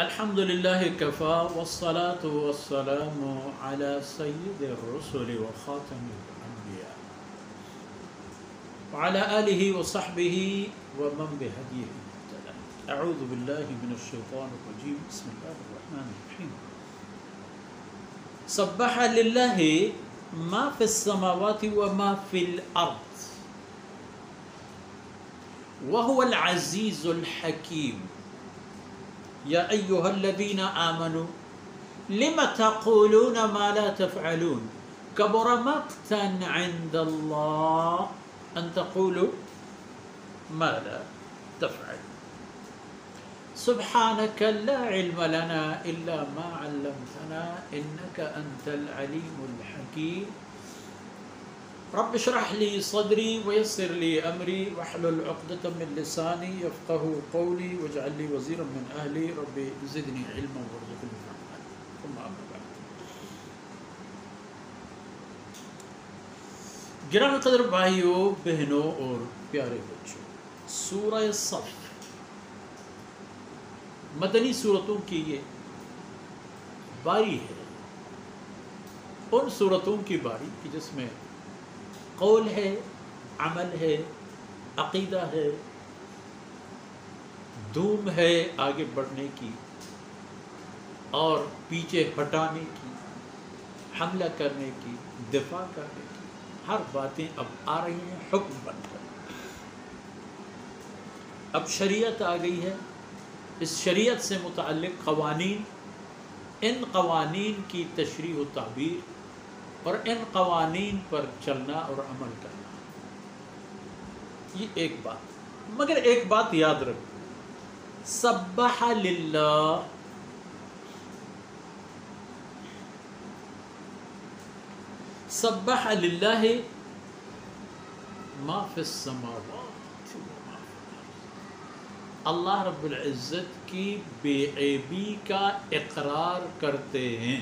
الحمد لله كفى والصلاة والسلام على سيد الرسل وخاتم الأنبياء وعلى آله وصحبه ومن بهديه اهتدى. أعوذ بالله من الشيطان الرجيم. بسم الله الرحمن الرحيم. سبح لله ما في السماوات وما في الأرض وهو العزيز الحكيم. یا ایہا الذین آمنوا لم تقولون ما لا تفعلون کبر مقتا عند اللہ ان تقولوا ما لا تفعلون. سبحانك لا علم لنا الا ما علمتنا انك انت العلیم الحکیم. رب اشرح لي صدري ويسر لي امري واحلل عقدة من لساني يفقهوا قولي واجعل لي وزيرا من اهلي. رب زدني علما وارزقني فهما. ثم اما بعد. گرامی قدر بھائیوں بہنوں اور پیارے بچوں، سورہ صف مدنی سورتوں کی یہ باری ہے، ان سورتوں کی باری کہ جس میں قول ہے، عمل ہے، عقیدہ ہے، دھوم ہے آگے بڑھنے کی اور پیچھے ہٹانے کی، حملہ کرنے کی، دفاع کرنے کی، ہر باتیں اب آ رہی ہیں حکم بن کر. اب شریعت آ گئی ہے، اس شریعت سے متعلق قوانین، ان قوانین کی تشریح و تعبیر اور ان قوانین پر چلنا اور عمل کرنا، یہ ایک بات. مگر ایک بات یاد رکھو، سبح للہ، سبح للہ ما فی السماوات وما فی الارض. اللہ رب العزت کی بے عیبی کا اقرار کرتے ہیں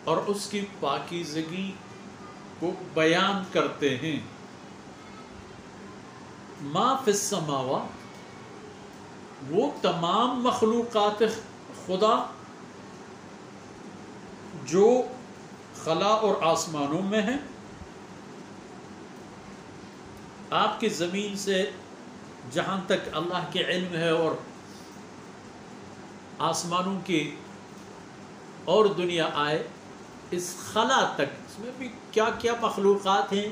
اور اس کی پاکیزگی کو بیان کرتے ہیں. ما فی السماوات، وہ تمام مخلوقات خدا جو خلا اور آسمانوں میں ہیں. آپ کی زمین سے جہاں تک اللہ کے علم ہے اور آسمانوں کی اور دنیا آئے، اس خلا تک، اس میں بھی کیا کیا مخلوقات ہیں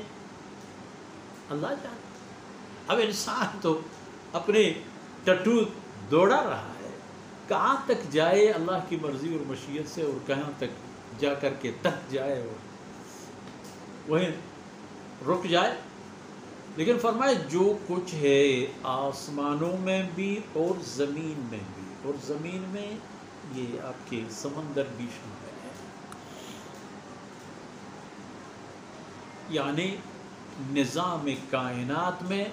اللہ جانتا. اب انسان تو اپنے ٹٹو دوڑا رہا ہے، کہاں تک جائے اللہ کی مرضی اور مشیت سے، اور کہاں تک جا کر کے تک جائے اور وہیں رک جائے. لیکن فرمائے جو کچھ ہے آسمانوں میں بھی اور زمین میں بھی، اور زمین میں یہ آپ کے سمندر بھی شامل ہے. یعنی نظام کائنات میں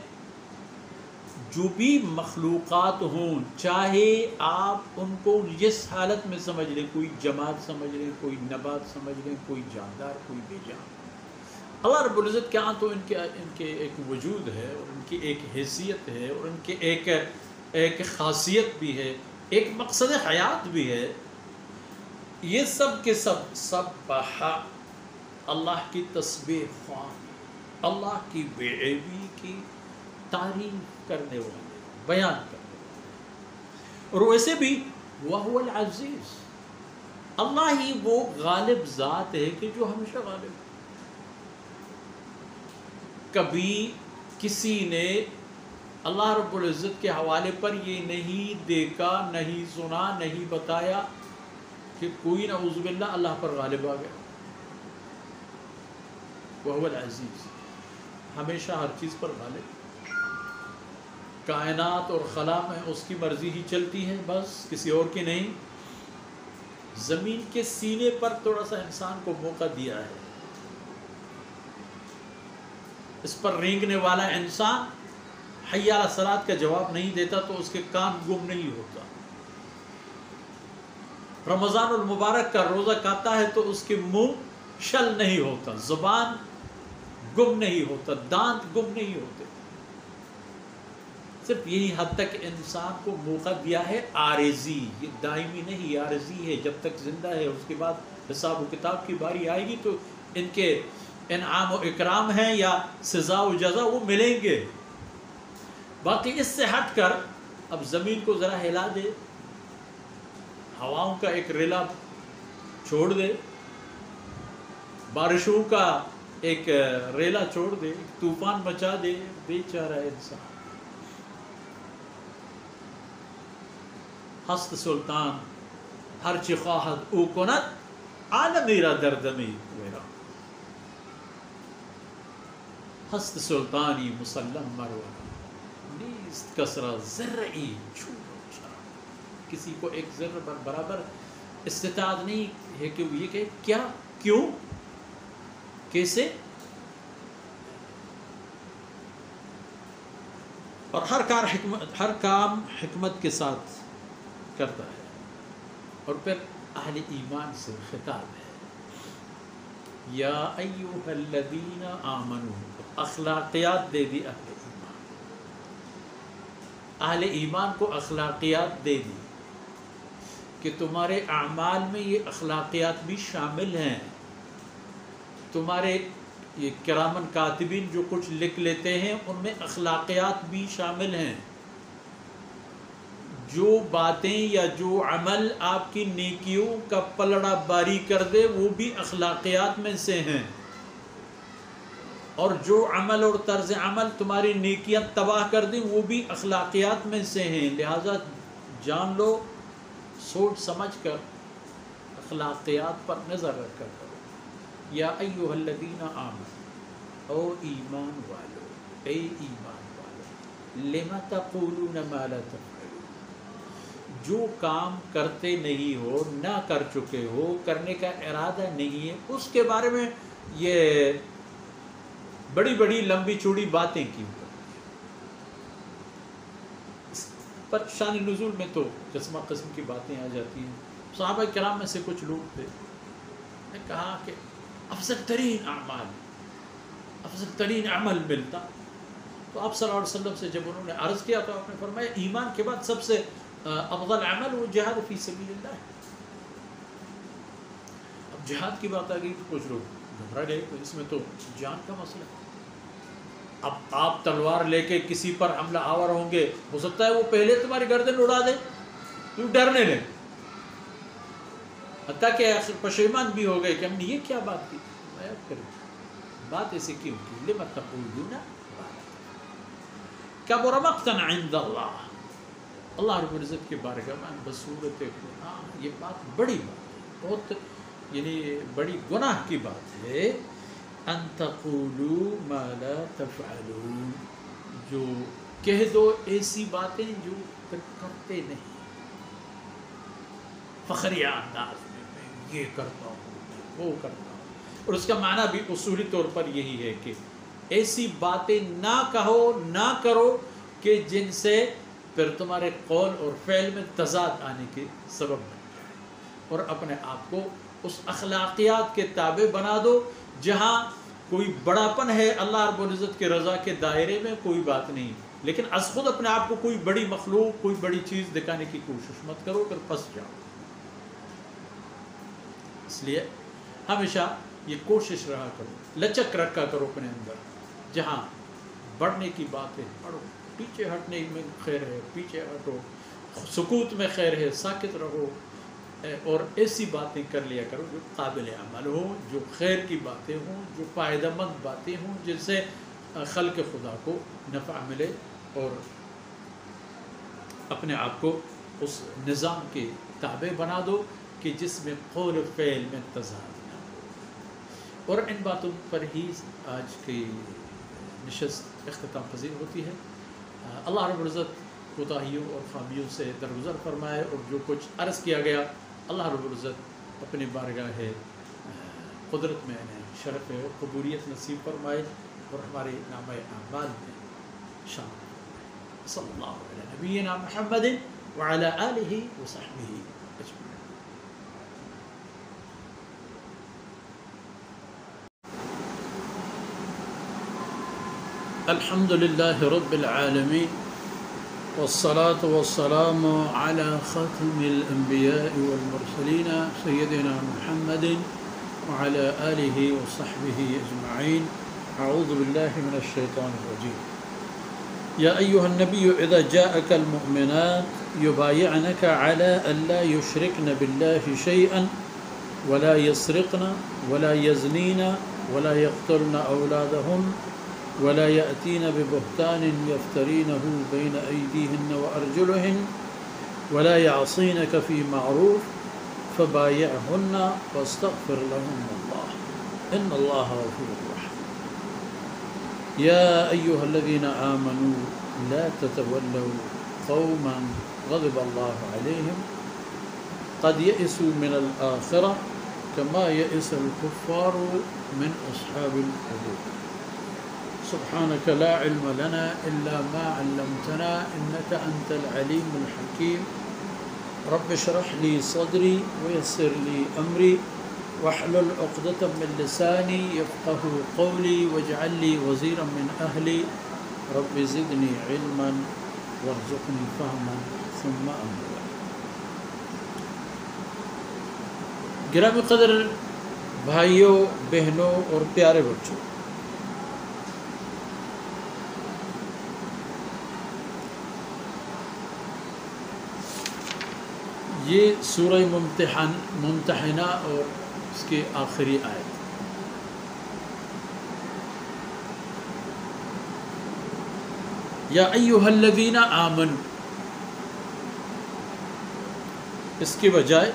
جو بھی مخلوقات ہوں، چاہے آپ ان کو جس حالت میں سمجھ لیں، کوئی جماد سمجھ لیں، کوئی نبات سمجھ لیں، کوئی جاندار، کوئی بے جان، اللہ رب العزت کے ہاں تو ان کے ایک وجود ہے، اور ان کی ایک حیثیت ہے، اور ان کی ایک خاصیت بھی ہے، ایک مقصد حیات بھی ہے. یہ سب کے سب سبح، اللہ کی تسبیح خوان، اللہ کی بے عیبی کی تعریف کرنے والے، بیان کرنے والے. اور ویسے بھی وَهُوَ الْعَزِيزُ، اللہ ہی وہ غالب ذات ہے کہ جو ہمیشہ غالب ہے. کبھی کسی نے اللہ رب العزت کے حوالے پر یہ نہیں دیکھا، نہیں سنا، نہیں بتایا کہ کوئی نعوذ باللہ اللہ پر غالب آ گیا. وَهُوَ الْعَزِيزُ، ہمیشہ ہر چیز پر غالب. کائنات اور خلا میں اس کی مرضی ہی چلتی ہے، بس کسی اور کی نہیں. زمین کے سینے پر تھوڑا سا انسان کو موقع دیا ہے، اس پر رینگنے والا انسان حی علی الصلاۃ کا جواب نہیں دیتا تو اس کے کان گم نہیں ہوتا. رمضان المبارک کا روزہ کھاتا ہے تو اس کے منہ شل نہیں ہوتا، زبان گم نہیں ہوتا، دانت گم نہیں ہوتے. صرف یہی حد تک انسان کو موقع دیا ہے عارضی، یہ دائمی نہیں، عارضی ہے، جب تک زندہ ہے، اس کے بعد حساب و کتاب کی باری آئے گی تو ان کے انعام و اکرام ہیں یا سزا و جزا وہ ملیں گے۔ باقی اس سے ہٹ کر اب زمین کو ذرا ہلا دے، ہواؤں کا ایک ریلا چھوڑ دے، بارشوں کا ایک ریلا چھوڑ دے، ایک طوفان مچا دے، بیچارہ انسان۔ ہست سلطان ہرچی خواہد او کند عالم میرا دردمی میرا، ہست سلطانی مسلم مروہ نیست کسرا ذرعی چھوڑ چھڑا، کسی کو ایک ذرہ برابر استطاعت نہیں ہے کہ وہ یہ کہ کیا، کیوں، کیسے، اور ہر کام حکمت کے ساتھ کرتا ہے۔ اور پھر اہل ایمان سے خطاب ہے، یا ایھا الذین آمنوا، اخلاقیات دے دی اہل ایمان، اہل ایمان کو اخلاقیات دے دی کہ تمہارے اعمال میں یہ اخلاقیات بھی شامل ہیں، تمہارے یہ کرامن کاتبین جو کچھ لکھ لیتے ہیں ان میں اخلاقیات بھی شامل ہیں، جو باتیں یا جو عمل آپ کی نیکیوں کا پلڑا باری کر دے وہ بھی اخلاقیات میں سے ہیں، اور جو عمل اور طرز عمل تمہاری نیکیاں تباہ کر دیں وہ بھی اخلاقیات میں سے ہیں۔ لہذا جان لو، سوچ سمجھ کر اخلاقیات پر نظر رکھ کر کرو۔ یا ایھا الذین آمنوا، او ایمان والو، اے ایمان والو، لم تقولون ما لا تفعلون، جو کام کرتے نہیں ہو، نہ کر چکے ہو، کرنے کا ارادہ نہیں ہے، اس کے بارے میں یہ بڑی بڑی لمبی چوڑی باتیں کی پر شان نزول میں تو قسمہ قسم کی باتیں آ جاتی ہیں۔ صحابہ کرام میں سے کچھ لوگ تھے، نے کہا کہ افضل ترین اعمال، افضل ترین عمل ملتا، تو آپ صلی اللہ علیہ وسلم سے جب انہوں نے عرض کیا تو آپ نے فرمایا ایمان کے بعد سب سے افضل عمل وہ جہاد فی سبیل اللہ ہے۔ اب جہاد کی بات آ گئی تو کچھ لوگ گھبرا گئے، تو اس میں تو جان کا مسئلہ ہے، اب آپ تلوار لے کے کسی پر حملہ آور ہوں گے، ہو سکتا ہے وہ پہلے تمہاری گردن اڑا دے، تو ڈرنے لیں، حتیٰ کہ پشیمان بھی ہو گئے کہ ہم نے یہ کیا بات کی، بات ایسے کیوں کی، لم تقولون کبر مقتا عند اللہ، اللہ رب العزت کے بارگاہ میں بصورت قرآن یہ بات بڑی بات ہے، بہت یعنی بڑی گناہ کی بات ہے، ان تقولوا ما لا تفعلون، جو کہہ دو ایسی باتیں جو پھر کرتے نہیں، فخریہ انداز میں یہ کرتا ہوں وہ کرتا ہوں، اور اس کا معنی بھی اصولی طور پر یہی ہے کہ ایسی باتیں نہ کہو نہ کرو کہ جن سے پھر تمہارے قول اور فعل میں تضاد آنے کے سبب بن جائے، اور اپنے آپ کو اس اخلاقیات کے تابع بنا دو جہاں کوئی بڑاپن ہے اللہ رب العزت کے رضا کے دائرے میں کوئی بات نہیں، لیکن از خود اپنے آپ کو کوئی بڑی مخلوق کوئی بڑی چیز دکھانے کی کوشش مت کرو، پھر پھنس جاؤ۔ اس لیے ہمیشہ یہ کوشش رہا کرو، لچک رکھا کرو اپنے اندر، جہاں بڑھنے کی بات ہے بڑھو، پیچھے ہٹنے میں خیر ہے پیچھے ہٹو، سکوت میں خیر ہے ساکت رہو، اور ایسی باتیں کر لیا کرو جو قابل عمل ہوں، جو خیر کی باتیں ہوں، جو فائدہ مند باتیں ہوں، جن سے خلق خدا کو نفع ملے، اور اپنے آپ کو اس نظام کے تابع بنا دو کہ جس میں قول فعل میں تضاد نہ ہو۔ اور ان باتوں پر ہی آج کی نشست اختتام پذیر ہوتی ہے۔ اللہ رب العزت کوتاہیوں اور خامیوں سے درگزر فرمائے، اور جو کچھ عرض کیا گیا اللہ رب العزت اپنی بارگاہ قدرت میں انہیں شرف قبولیت نصیب فرمائے، اور ہمارے نامہ اعمال میں شامل فرمائے۔ صلی اللہ علیہ نبینا محمد وعلی آلہ وصحبہ اجمعین۔ الحمد للہ رب العالمین، والصلاة والسلام على خاتم الأنبياء والمرسلين سيدنا محمد وعلى آله وصحبه أجمعين. أعوذ بالله من الشيطان الرجيم. يا أيها النبي إذا جاءك المؤمنات يبايعنك على ألا يشركن بالله شيئا ولا يسرقن ولا يزنين ولا يقتلن أولادهن ولا يأتين ببهتان يفترينه بين أيديهن وأرجلهن ولا يعصينك في معروف فبايعهن واستغفر لهن الله إن الله غفور رحيم. يا أيها الذين آمنوا لا تتولوا قوما غضب الله عليهم قد يئسوا من الآخرة كما يئس الكفار من أصحاب القبور. سبحانك لا علم لنا إلا ما علمتنا إنك أنت العليم الحكيم. رب اشرح لي صدري ويسر لي أمري واحلل عقدة من لساني يفقه قولي واجعل لي وزيرا من أهلي رب زدني علما وارزقني فهما ثم أما بعد. گرامی قدر بھائیوں، بہنوں اور پیارے بچوں، یہ سورہ ممتحنہ اور اس کے آخری آیت. یا ایھا الذین آمنوا، اس کے بجائے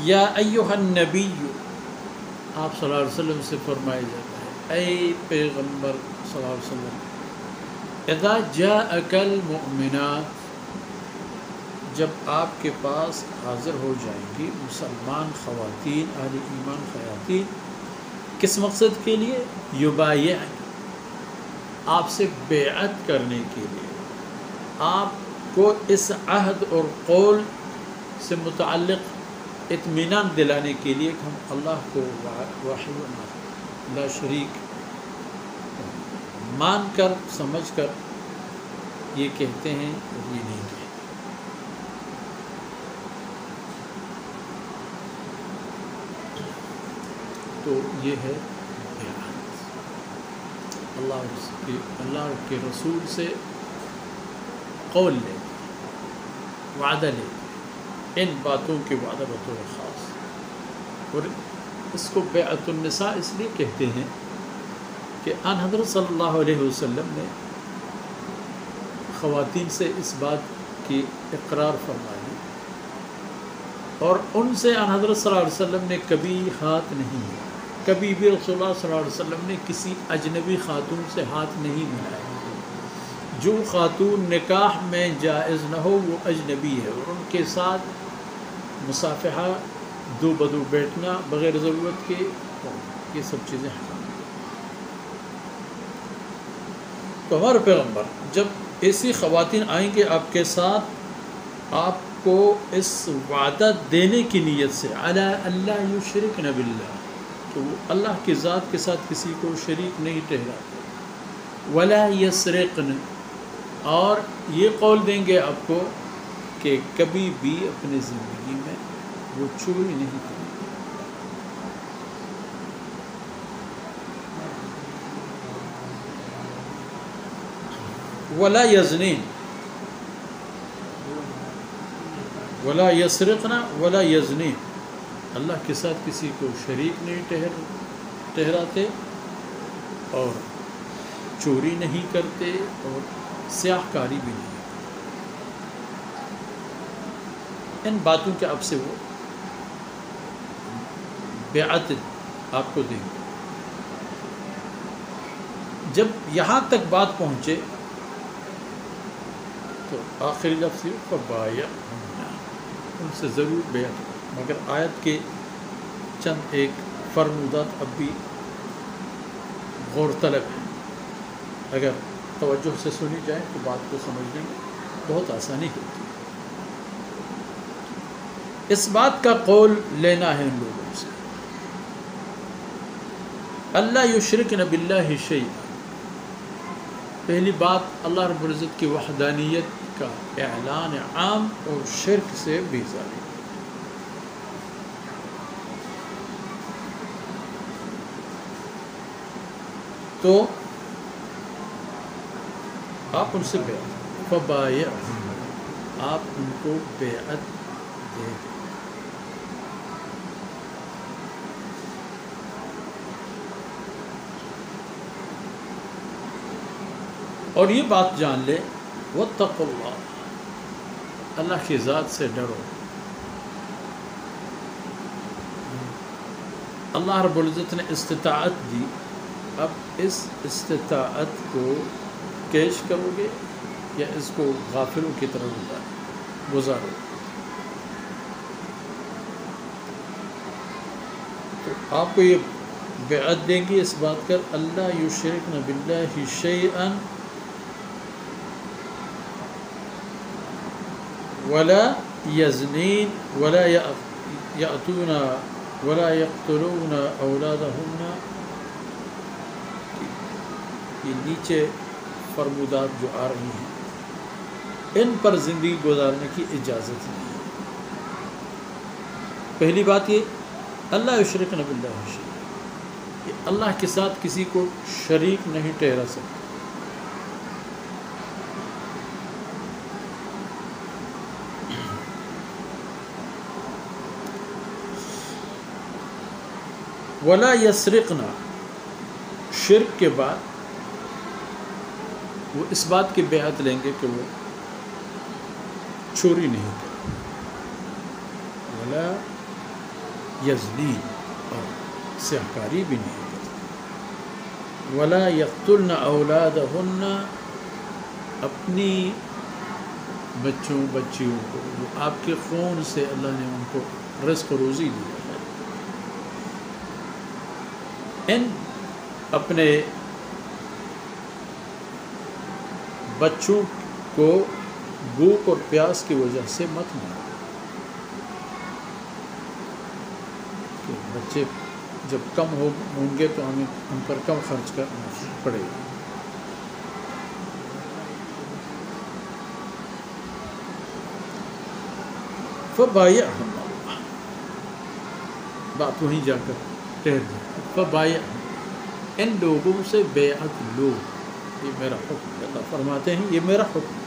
یا ایھا النبی آپ صلی اللہ علیہ وسلم سے فرمایا جاتا ہے، اے پیغمبر صلی اللہ علیہ وسلم، اذا جاءک المؤمنات، جب آپ کے پاس حاضر ہو جائیں گی مسلمان خواتین، اہل ایمان خواتین، کس مقصد کے لیے؟ یبایع، آپ سے بیعت کرنے کے لیے، آپ کو اس عہد اور قول سے متعلق اطمینان دلانے کے لیے کہ ہم اللہ کو واحد لا شریک مان کر سمجھ کر یہ کہتے ہیں اور یہ نہیں کہتے. تو یہ ہے بیعت. اللہ کے رسول سے قول لے، وعدہ لے، ان باتوں کے وعدہ بطور خاص. اور اس کو بیعت النساء اس لیے کہتے ہیں کہ آن حضرت صلی اللہ علیہ وسلم نے خواتین سے اس بات کی اقرار فرمائی اور ان سے آن حضرت صلی اللہ علیہ وسلم نے کبھی ہاتھ نہیں ملایا. کبھی بھی رسول اللہ صلی اللہ علیہ وسلم نے کسی اجنبی خاتون سے ہاتھ نہیں ملایا. جو خاتون نکاح میں جائز نہ ہو وہ اجنبی ہے، اور ان کے ساتھ مصافحہ، دو بدو بیٹھنا بغیر ضرورت کے، یہ سب چیزیں حرام ہیں. تو ہمارے پیغمبر جب ایسی خواتین آئیں گے آپ کے ساتھ، آپ کو اس وعدہ دینے کی نیت سے علی اللہ یشرکن باللہ، تو وہ اللہ کی ذات کے ساتھ کسی کو شریک نہیں ٹھہراتے، ولا یسرقن، اور یہ قول دیں گے آپ کو کہ کبھی بھی اپنی زندگی میں وہ چوری نہیں کریں گے. ولا یزنین، ولا یسرقن ولا یزنین، اللہ کے ساتھ کسی کو شریک نہیں ٹھہراتے اور چوری نہیں کرتے اور سیاہ کاری بھی نہیں. ان باتوں کے آپ سے وہ بیعت آپ کو دیں گے. جب یہاں تک بات پہنچے تو آخری لفظ فبایعہن، ان سے ضرور بیعت کرو. مگر آیت کے چند ایک فرمودات اب بھی غور طلب ہیں. اگر توجہ سے سنی جائے تو بات کو سمجھنے میں بہت آسانی ہوتی ہے. اس بات کا قول لینا ہے ان لوگوں سے، اللہ یشرکن باللہ شیئا، پہلی بات اللہ رب العزت کی وحدانیت کا اعلان عام اور شرک سے بیزاری. تو آپ ان سے بیعت فبایعہم، آپ ان کو بیعت دے دیں. اور یہ بات جان لے واتقوا اللہ، اللہ کی ذات سے ڈرو. اللہ رب العزت نے استطاعت دی، اب اس استطاعت کو کیش کرو گے یا اس کو غافلوں کی طرح گزارو. تو آپ کو یہ بیعت دیں گی اس بات کر اللہ یشرکن باللہ شیئا ولا یزنین ولا یأتون ولا یقتلون اولادہن. یہ نیچے فرمودات جو آ رہی ہیں ان پر زندگی گزارنے کی اجازت نہیں ہے. پہلی بات یہ اللہ یشرکن باللہ شیئا، کہ اللہ کے ساتھ کسی کو شریک نہیں ٹھہرا سکتے. ولا یسرقنا، شرک کے بعد وہ اس بات کی بیعت لیں گے کہ وہ چوری نہیں کریں. ولا یزنین، اور سیاہکاری بھی نہیں کرتے. ولا یقتلن اولادہن، اپنی بچوں بچیوں کو جو آپ کے خون سے اللہ نے ان کو رزق و روزی دی ہے، ان اپنے بچوں کو بھوک اور پیاس کی وجہ سے مت مارو. کہ بچے جب کم ہوں گے تو ہمیں ان پر کم خرچ کرنا پڑے گا. فبایعہم، بات وہیں جا کر ٹھہر جائے. فبایعہم، ان لوگوں سے بیعت لو. یہ میرا حکم ہے، اللہ فرماتے ہیں یہ میرا حکم.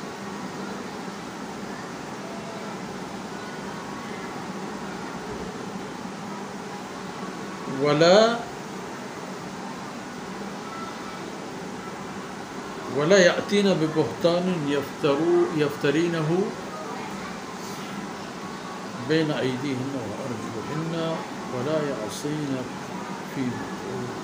ولا یأتین ببہتان یفترینہ بین ایدیہن وارجلہن ولا یعصین فی معروف.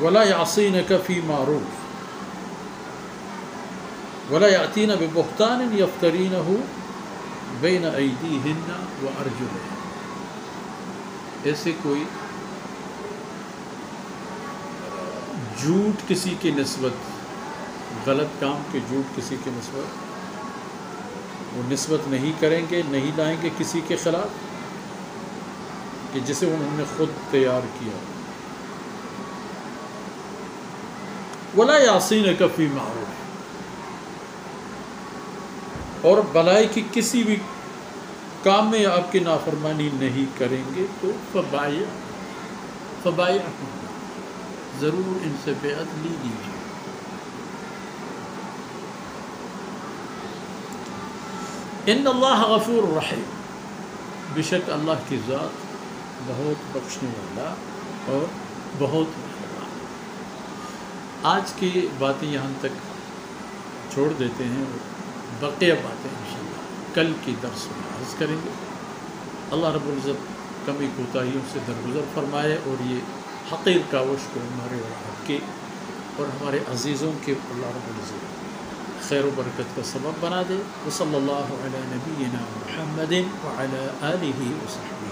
ولا یعصینک فی معروف ولا یأتین ببہتان یفترینہ بین ایدیہن وارجلہن. ایسے کوئی جھوٹ کسی کی نسبت، غلط کام کے جھوٹ کسی کی نسبت وہ نسبت نہیں کریں گے، نہیں لائیں گے کسی کے خلاف کہ جسے انہوں نے خود تیار کیا. ولا یعصینک فی معروف، اور بلائی کی کسی بھی کام میں آپ کی نافرمانی نہیں کریں گے تو فبایعہم، ضرور ان سے بیعت لی لیجیے. ان اللہ غفور رحیم، بے شک اللہ کی ذات بہت بخشنے والا اور بہت مہربان. آج کی باتیں یہاں تک چھوڑ دیتے ہیں، بقیہ باتیں انشاءاللہ کل کی درس میں عرض کریں گے. اللہ رب العزت کمی کوتاہیوں سے درگزر فرمائے اور یہ حقیر کاوش کو ہمارے اور آپ کے اور ہمارے عزیزوں کے اللہ رب العزت خیر و برکت کا سبب بنا دے. وصلی اللہ علی نبینا محمد وعلی آلہ وصحبہ.